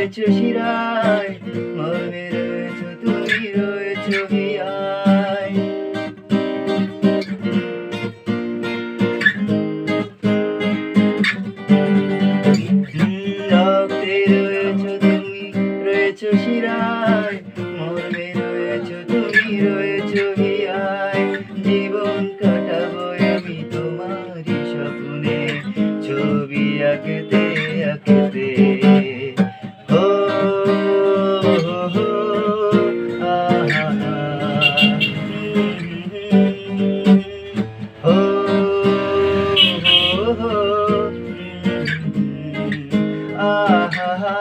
রয়েছো শিরায়, মর্মে রয়েছো তুমি, রয়েছো হিয়ায়। রক্তে রয়েছো তুমি, রয়েছো শিরায়, মর্মে রয়েছো তুমি, রয়েছো হিয়ায়। জীবন কাটাবো আমি তোমারই স্বপ্নে, ছবি আঁকতে আঁকতে। ও হো হো, আহা হা, ও হো হো, আহা হা।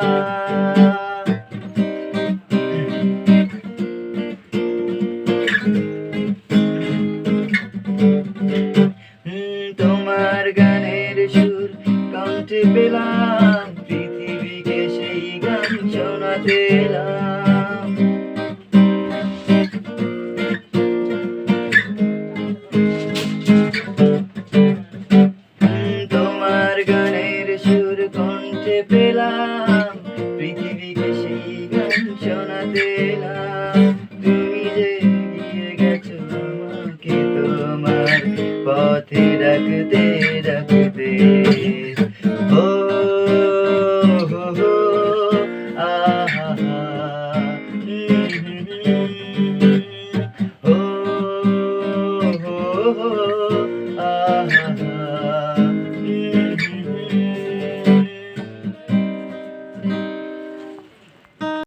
তোমার গানের সুর কণ্ঠে পেলাম, পৃথিবীকে সেই গান শোনাতে এলাম। তোমার গানের সুর কণ্ঠে পেলাম, পৃথিবীকে সেই গান শোনাতে এলাম। তুমি যে এগিয়ে গেছো আমাকে তোমার পথে রাখতে।